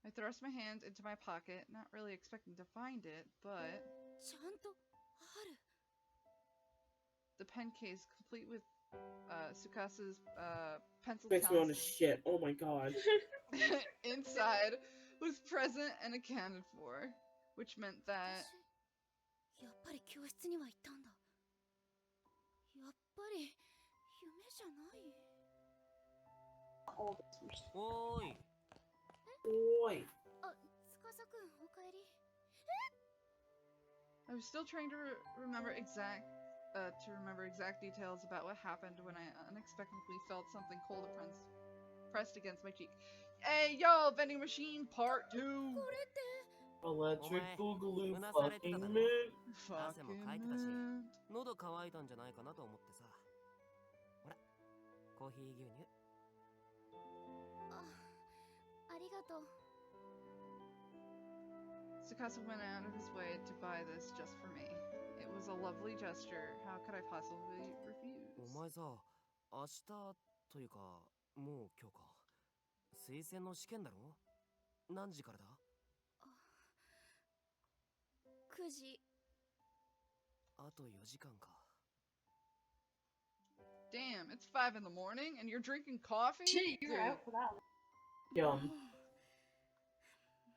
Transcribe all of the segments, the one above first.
I thrust my hand into my pocket, not really expecting to find it, but... The pen case, complete with Tsukasa's pencil Makes me want to talisman shit. Oh my god. inside was present and accounted for, which meant that... Oi. I was still trying to remember exact details about what happened when I unexpectedly felt something cold pressed against my cheek. Hey, yo, vending machine part 2. Electric boogaloo fucking mint. Fucking mint. 喉乾いたんじゃないかなと思ってさ。ほら、コーヒー牛乳。ありがとう。 Tsukasa went out of his way to buy this just for me. It was a lovely gesture. How could I possibly refuse? お前さ、明日というか、もう今日か。推薦の試験だろ？何時からだ？9時。あと4時間か。 Damn, it's 5 in the morning and you're drinking coffee? Shit, you're out for that one. Yum.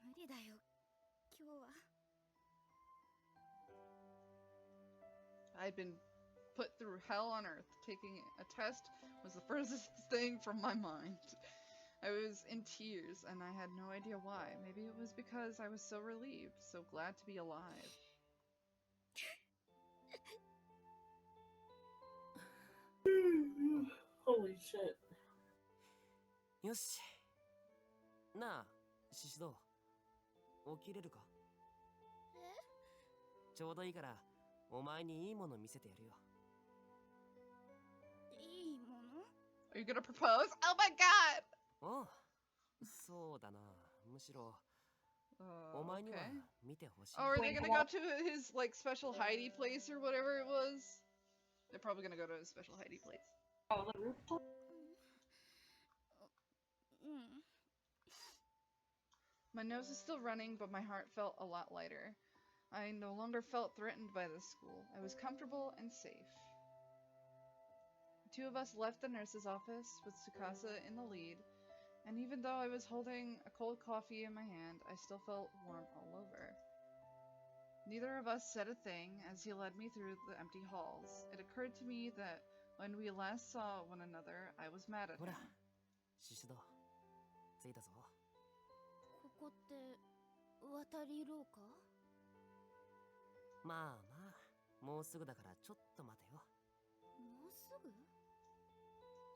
無理だよ、今日は。 I'd been put through hell on earth. Taking a test was the furthest thing from my mind. I was in tears and I had no idea why. Maybe it was because I was so relieved, so glad to be alive. Holy shit. よし。なあ、シシド。起きれるか？ちょうどいいから、お前にいいもの見せてやるよ。いいもの？ Are you gonna propose? Oh my god! おう、そうだな。むしろ、お前には見てほしい。Oh, are they gonna go to his, like, special hidey place or whatever it was? They're probably gonna go to his special hidey place. Oh, the rooftop? My nose is still running, but my heart felt a lot lighter. I no longer felt threatened by this school. I was comfortable and safe. The two of us left the nurse's office, with Tsukasa in the lead, and even though I was holding a cold coffee in my hand, I still felt warm all over. Neither of us said a thing as he led me through the empty halls. It occurred to me that when we last saw one another, I was mad at him. ほら、シシド、着いたぞ。ここって渡り廊下？まあまあ、もうすぐだからちょっと待てよ。もうすぐ？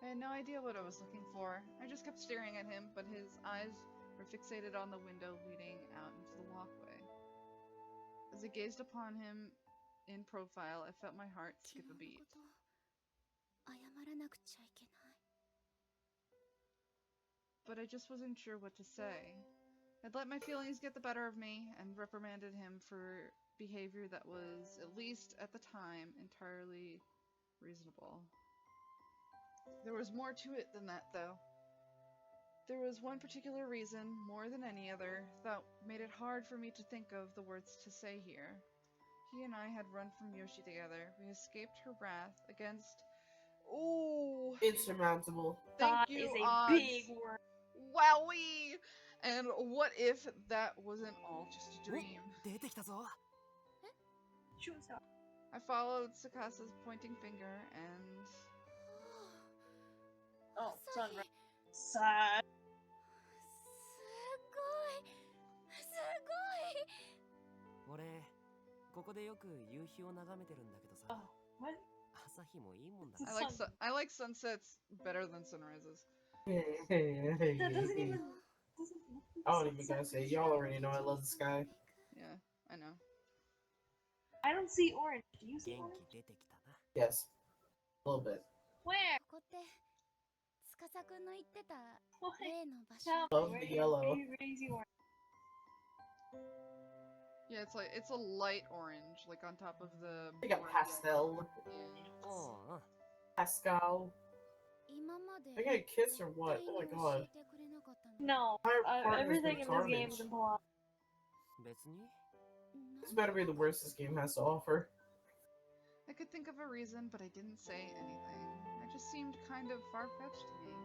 I had no idea what I was looking for. I just kept staring at him, but his eyes were fixated on the window leading out into the walkway. As I gazed upon him in profile, I felt my heart skip a beat. 謝らなくちゃいけない。 But I just wasn't sure what to say. I'd let my feelings get the better of me and reprimanded him for behavior that was, at least at the time, entirely reasonable. There was more to it than that, though. There was one particular reason, more than any other, that made it hard for me to think of the words to say here. He and I had run from Yoshi together. We escaped her wrath against... Ooh! Insurmountable. Thank That you, is a odds. big word. Wowee! And what if that wasn't all just a dream? 出てきたぞ。Shoot us out. I followed Tsukasa's pointing finger and... Oh, sunrise. Sad. すごい。すごい。俺、ここでよく夕日を眺めてるんだけどさ。 Oh, what? 朝日もいいもんだ I like sunsets better than sunrises. That doesn't even. I don't even gotta say, y'all already know I love the sky. Yeah, I know. I don't see orange. Do you see 元 orange? 気出てきたな。 Yes. A little bit. Where? ここって司くんの言ってた What? 例の場所。 Tell Love me, the yellow. where is the orange? Yeah, it's a light orange, like on top of the... They got pastel. Yeah. おう、 Pascal. 今まで I got a kiss or what? 絶 Oh my 対に教 god. えてくれなかったの。 No, Our partner's everything been in this game is carnage. impossible. 別に This better be the worst this game has to offer. I could think of a reason, but I didn't say anything. It just seemed kind of far-fetched to me.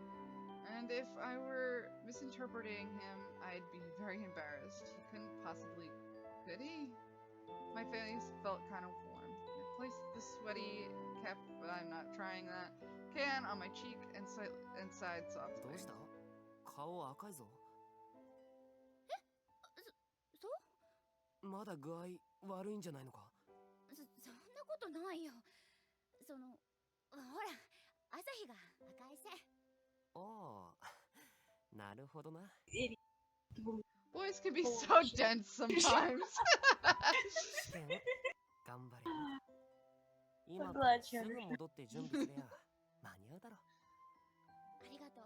And if I were misinterpreting him, I'd be very embarrassed. He couldn't possibly... Could he? My face felt kind of warm. I placed the sweaty cap, but I'm not trying that, can on my cheek and sighed ど softly. うした顔赤いぞ。そまだ具合悪いんじゃないのか。そんなことないよ。ほら、朝日が赤いせ。ああ、なるほどな。 Idiot. Boys can be Holy so shit. dense sometimes. 試験頑張れ。今 I'm から glad す you ぐ understood. 戻って準備すりゃ間に合うだろ。ありがとう。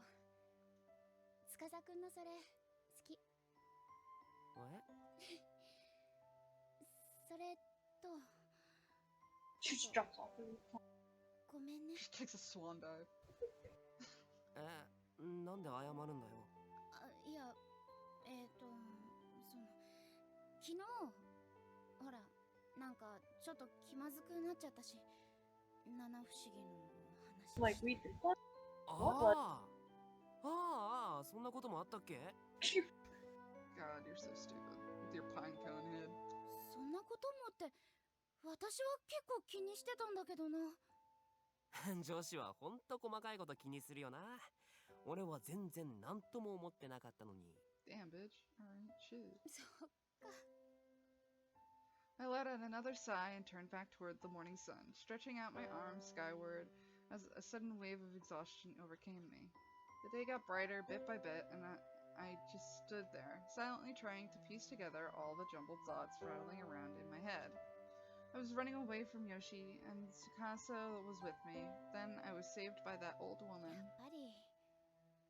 司くんのそれ好き。えそれと She just drops off. ごめんね。 She takes a swan dive. なんで謝るんだよ。あ、いや、昨日ほら、なんかちょっと気まずくなっちゃったし、七不思議の話。 Like we did. What? ああ、そんなこともあったっけ God, you're so stupid. With your pine cone head. そんなこともって私は結構気にしてたんだけどな。女子はほんと細かいこと気にするよな。俺は全然なんとも思ってなかったのに。 Damn, bitch. Alright, shit. そっか。 I let out another sigh and turned back toward the morning sun, stretching out my arms skyward as a sudden wave of exhaustion overcame me. The day got brighter bit by bit, and I just stood there, silently trying to piece together all the jumbled thoughts rattling around in my head. I was running away from Yoshi, and Tsukasa was with me. Then I was saved by that old woman. やっぱり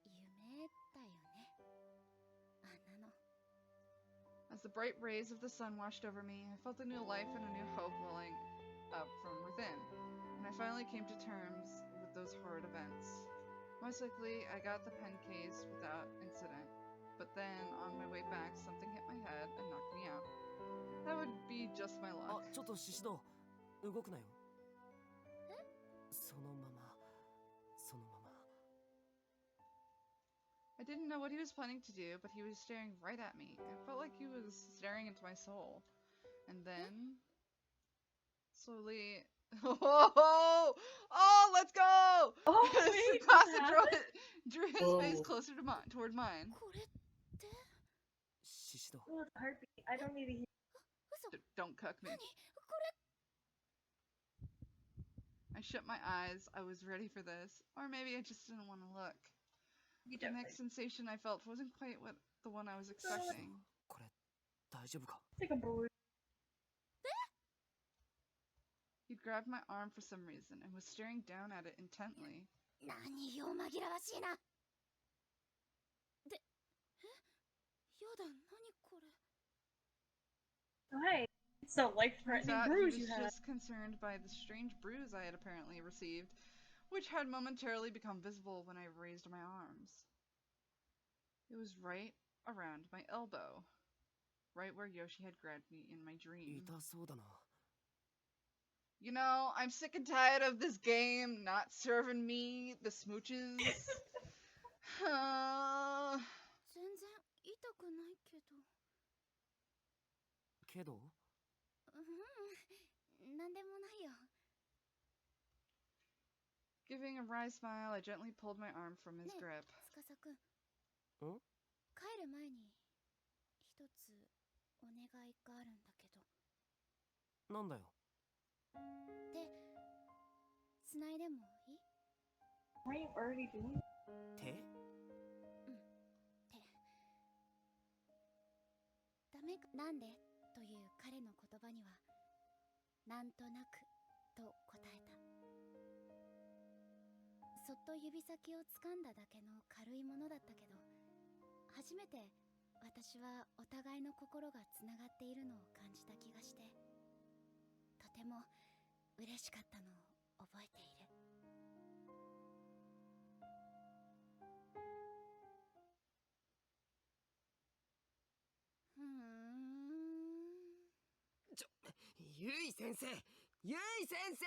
夢だよね。あんなの。 As the bright rays of the sun washed over me, I felt a new life and a new hope welling up from within, and I finally came to terms with those horrid events. Most likely, I got the pen case without incident, but then, on my way back, something hit my head and knocked me out. That would be just my あ luck. ちょっとシシド動くなよ。そのままそのまま。 I didn't know what he was planning to do, but he was staring right at me. I felt like he was staring into my soul. And then... slowly... Oh! Oh, let's go! Oh, wait, Tsukasa what drew his face Whoa. closer to toward mine. これってシシド Oh, the heartbeat. I don't need to hear. 嘘。 Don't cook me. 何これ。 I shut my eyes. I was ready for this. Or maybe I just didn't want to look. You The definitely. next sensation I felt wasn't quite what the one I was expecting. これ大丈夫か。 It's like a balloon. He'd grabbed my arm for some reason and was staring down at it intently. 何よ紛らわしいな。で、やだ、何これ。 Hi. It's the Turns life-threatening out he bruise was you had. just concerned by the strange bruise I had apparently received, which had momentarily become visible when I raised my arms. It was right around my elbow, right where Yoshi had grabbed me in my dream. 痛そうだな。 You know, I'm sick and tired of this game not serving me the smooches. 全然痛くないけど。けどなんでもないよ。 Giving a wry smile, I gently pulled my arm from his ね grip. 司くん。ん帰る前に一つお願いがあるんだけど。なんだよ。手つないでもいい？ Are you already doing it? 手手。ダメか。なんでという彼の言葉にはなんとなくと答えた。そっと指先を掴んだだけの軽いものだったけど、初めて私はお互いの心がつながっているのを感じた気がして、とても嬉しかったのを覚えている。ゆい先生、ゆい先生。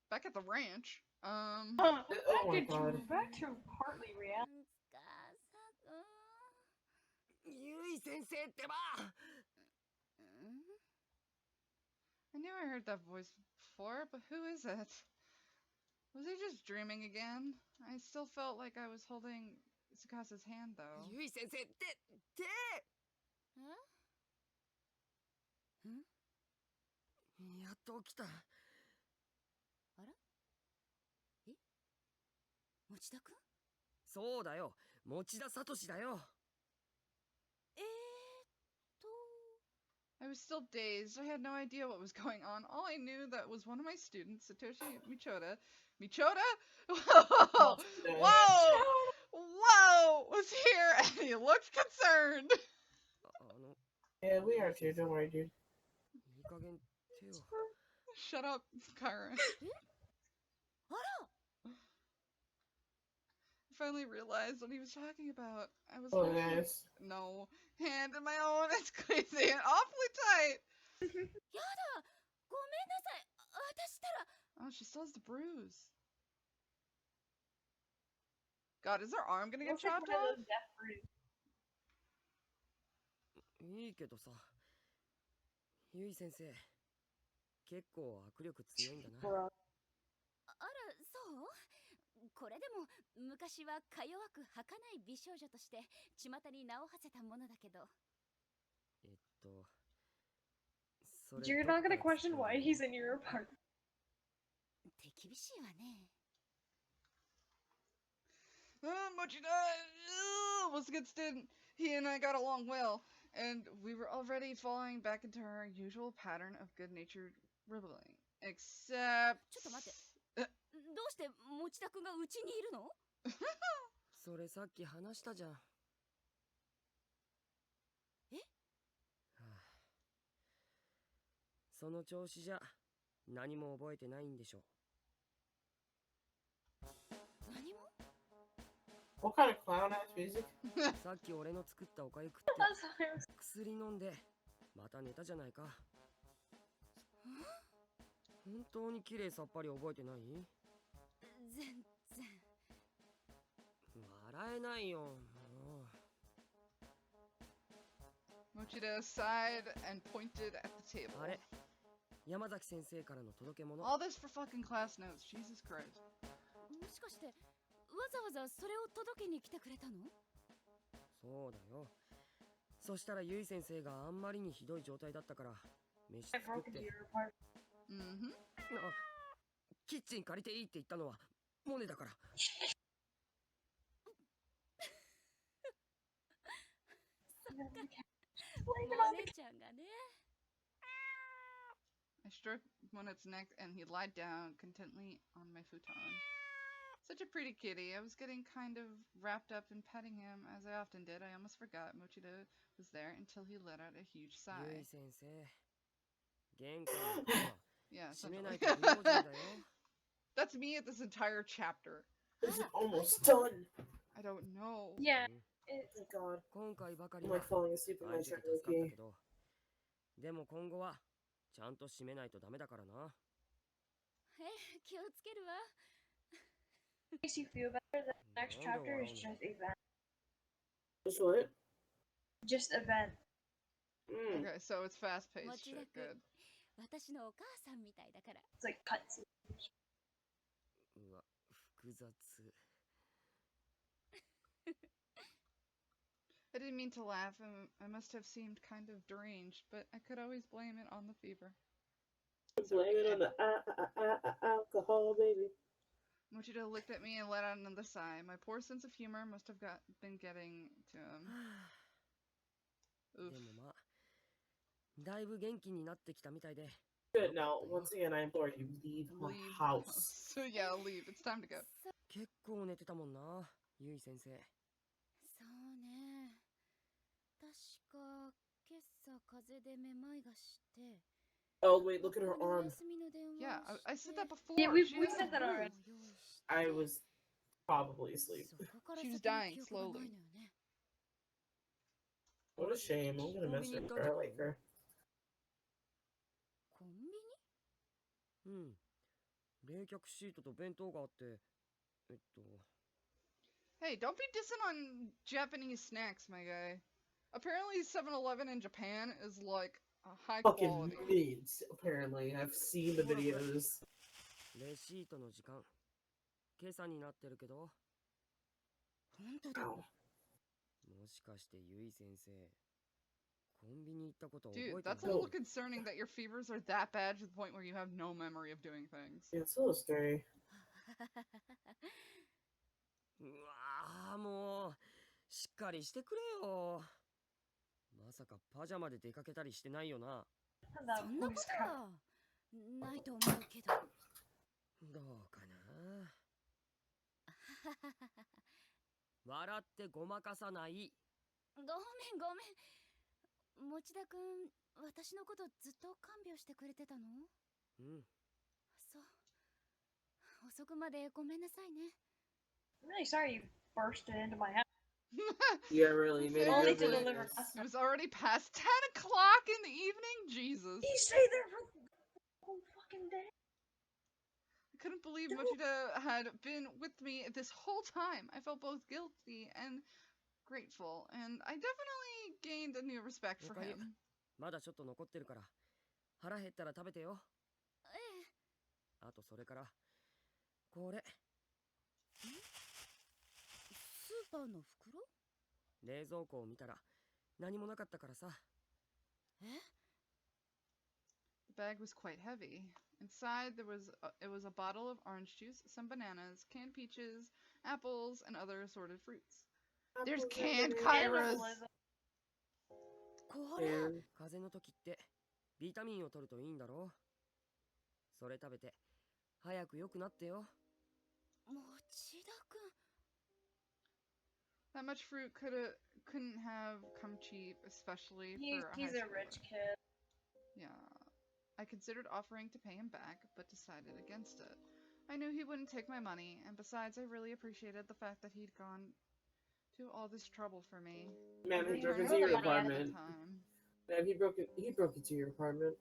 Back at the ranch. Oh my god. Back to partly reality. ゆい先生ってば。 I knew I heard that voice before, but who is it? Was he just dreaming again? I still felt like I was holding Tsukasa's hand, though. ゆい先生ってやっと起きた。持田くん？そうだよ、持田聡だよ。I was still dazed. I had no idea what was going on. All I knew that was one of my students, Satoshi Michoda. Michoda? Whoa! Whoa! Whoa! Was here and he looked concerned. Yeah, we are too. Don't worry, dude. いい加減手を。 Shut up, Kyra. I finally realized what he was talking about. I was Oh, holding nice. no hand in my own and squeezing it awfully tight. やだ、ごめんなさい。私ったら。 Oh, she still has the bruise. God, is her arm gonna get Looks like chopped one of off? those death bruises. いいけどさ、ゆい先生、結構握力強いんだな。 Bro. あら、そう？これでも昔はか弱く儚い美少女として巷に名を馳せたものだけど。それ You're どっ not か gonna ら question 聞くの？ why he's in your apartment. 手厳しいわね。 Mochida was against it. He and I got along well, and we were already falling back into our usual pattern of good-natured ribbling. Except... ちょっと待って。どうして持田くんがうちにいるの？それさっき話したじゃん。え？はあ、その調子じゃ何も覚えてないんでしょ。何も？ What kind of clown ass music? さっき俺の作ったおかゆ食って That's 薬飲んでまた寝たじゃないか。本当に綺麗さっぱり覚えてない？全然。笑えないよ。も Mochida sighed and pointed at the table. うあれ、山崎先生からの届け物。 All this for fucking class notes. Jesus Christ. もしかしてわざわざそれを届けに来てくれたの？そうだよ。そしたらゆい先生があんまりにひどい状態だったから飯 I 作っ broke て。 into your apartment. Mm-hmm. キッチン借りていいって言ったのはモネだから。モネちゃんがね。 I stroked Monet's neck and he lied down contently on my futon. Such a pretty kitty. I was getting kind of wrapped up in petting him, as I often did. I almost forgot Mochida was there until he let out a huge ゆ sigh. い先生、玄関のドア Yeah, 閉めない essentially. と不用心だよ。 That's me at this entire chapter. This is almost done. I don't know. Yeah, うん it's Oh my god. 今回ばかり I'm は like falling asleep in あ my えて chair. 助かった Okay. けど、でも今後はちゃんと閉めないとダメだからな。気をつけるわ。 makes you feel better. The next chapter is just event. Just what? Just event. Okay, so it's fast paced. Mochida Shit, good. 私のお母さんみたいだから。 It's like cutscene. うわ、複雑。 I didn't mean to laugh. I must have seemed kind of deranged, but I could always blame it on the fever. Blame it on the alcohol, baby. Mochida looked at me and let out another sigh. My poor sense of humor must have been getting to him. で Oof. もまあ、だいぶ元気になってきたみたいで。 Good. Now, once again, I implore you, leave my Leave the house. So yeah, leave. It's time to go. 結構寝てたもんな、ゆい先生。そうね。確か今朝風邪でめまいがして。 Oh, wait, look at her arm. Yeah, I said that before. Yeah, we She has said that a already. bruise. I was probably asleep. She was dying slowly. What a shame. I'm gonna miss her. I like her. うん。冷却シートと弁当があって、Hey, don't be dissing on Japanese snacks, my guy. Apparently 7-Eleven in Japan is like a high Fucking quality. mint, apparently. I've seen the videos. レシートの時間、今朝になってるけど、本当だ。 Ow. もしかしてゆい先生、コンビニ行ったこと覚 Dude, えて that's a ない little concerning that your fevers are that bad to the point where you have no memory of doing things. Yeah, it's a little scary. うわー、もう、しっかりしてくれよ。まさかパジャマで出かけたりしてないよな。そんなことはないと思うけど。どうかな。笑ってごまかさない。ごめんごめん。持田くん、私のことずっと看病してくれてたの？うん。そう。遅くまでごめんなさいね。I'm really sorry you bursted into my house. Yeah, really. You made a Only good to bit. deliver It pasta. was already past 10 o'clock in the evening? Jesus. He stayed there for the whole fucking day. I couldn't believe No. Mochida had been with me this whole time. I felt both guilty and grateful, and I definitely gained a new respect for おかゆ、 him. まだちょっと残ってるから、腹減ったら食べてよ。ええ。あとそれから、これ。スーパーの袋？冷蔵庫を見たら何もなかったからさ。え？ The bag was quite heavy. Inside, it was a bottle of orange juice, some bananas, canned peaches, apples, and other assorted fruits. There's canned Kairas! Cannibalism. これ？ And 風邪の時ってビタミンを取るといいんだろう。それ食べて早く良くなってよ。持田くん。 That much fruit couldn't have come cheap, especially for a He's high a rich schooler. kid. Yeah. I considered offering to pay him back, but decided against it. I knew he wouldn't take my money, and besides, I really appreciated the fact that he'd gone to all this trouble for me. man, he Every broke turn into of your the apartment. time. Man, he broke into your apartment.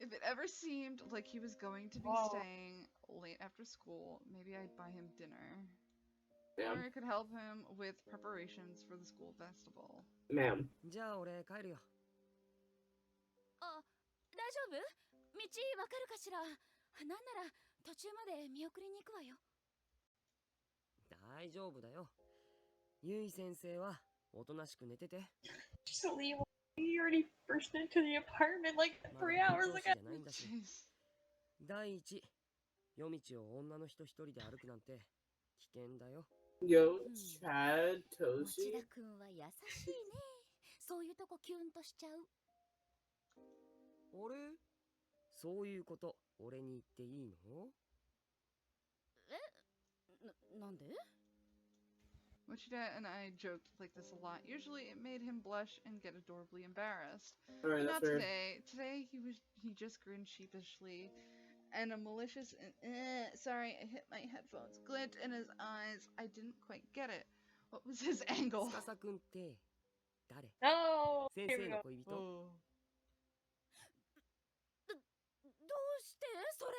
If it ever seemed like he was going to be Whoa. staying late after school, maybe I'd buy him dinner. Ma'am. Or I could help him with preparations for the school festival. Ma'am. じゃあ俺帰るよ。あ、大丈夫？道わかるかしら？なんなら途中まで見送りに行くわよ。大丈夫だよ。ゆい先生はおとなしく寝てて。 Just to leave. You already burst into the apartment like まだ 3 本 hours 調子 ago. じゃないんだし。 Jeez. 第一、夜道を女の人一人で歩くなんて危険だよ。 Yo, Hmm. Chad 持 Toshi. 田くんは優しいね。そういうとこキュンとしちゃう。あれ、そういうこと俺に言っていいの？なんで？ Mochida and I joked like this a lot. Usually it made him blush and get adorably embarrassed. Alright, But not that's weird. today. Today he just grinned sheepishly, and a malicious sorry, I hit my headphones. Glint in his eyes. I didn't quite get it. What was his angle? 司くんって誰？ No. 先 Here we 生の go. 恋人？ Oh. どうしてそれ？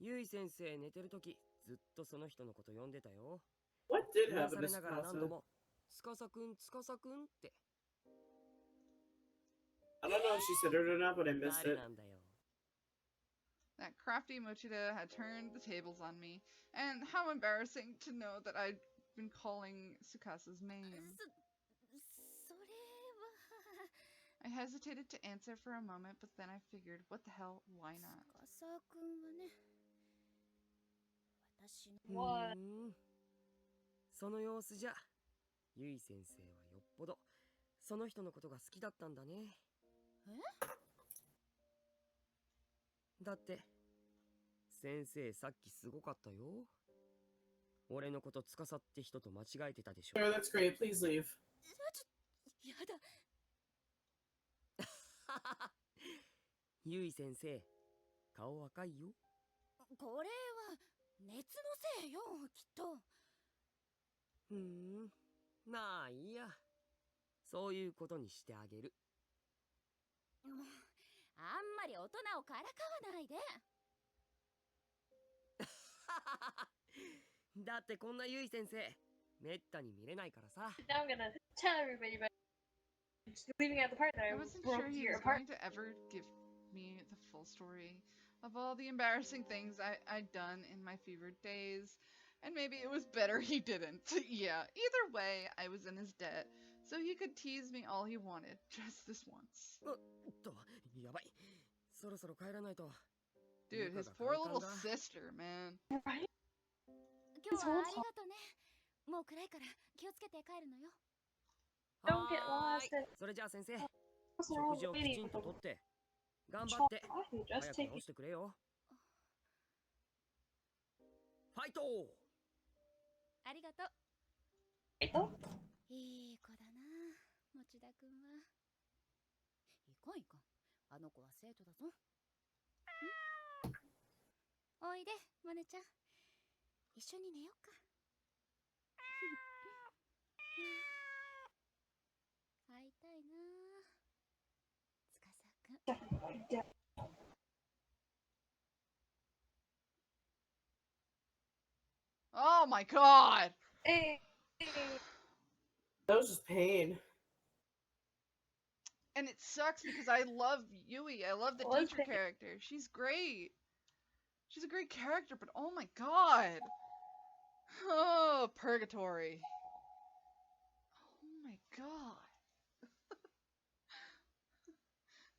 ゆい先生寝てるときずっとその人のこと呼んでたよ。 What did うな happen さ to れながら何度 Tsukasa? も司くん司くんって I don't know if she said it or not, but I missed 誰 it. なんだよ。 That crafty Mochida had turned the tables on me, and how embarrassing to know that I'd been calling Tsukasa's name. それは。 I hesitated to answer for a moment, but then I figured, what the hell, why not? 司くんはね。私の。ふ What? ーん。その様子じゃゆい先生はよっぽどその人のことが好きだったんだね。だって先生さっきすごかったよ。俺のこと司って人と間違えてたでしょ。 Sure, that's great. Please leave. やだ。ゆい先生顔赤いよ。これは熱のせいよ、きっと。ふーん、まあいいや。そういうことにしてあげる。もうあんまり大人をからかわないで。だってこんなゆい先生めったに見れないからさ。 Now I'm gonna tell everybody, but just leaving out the part that I I wasn't broke sure he your was apart. going to ever give me the full story of all the embarrassing things I'd done in my fevered days. And maybe it was better he didn't. Yeah, either way, I was in his debt, so he could tease me all he wanted, just this once. やばい、そろそろ帰らないと。 Dude, his poor little sister, man. Right? 今日はありがとね。もう暗いから気をつけて帰るのよ。 Don't get はーい lost at それじゃあ先生、 also 食事をき waiting ちん for と the とって頑張 small って coffee. 早 Just く take 直してくれよ。ファイト。ありがとう。 it. Oh, いい子だな、持田くんは。いかんいかん。あの子は生徒だぞ。おいで、モネちゃん。一緒に寝よっか。会いたいな、司くん。 definitely. Yeah. Oh my god! Hey. That was just pain. And it sucks because I love Yui. I love the Well, teacher character. She's great. She's a great character, but oh my god! Oh, purgatory. Oh my god.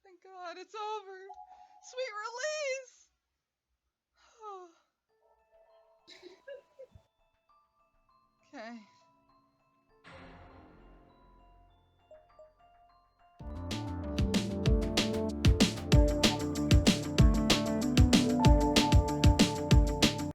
Thank god, it's over. Sweet release! Okay.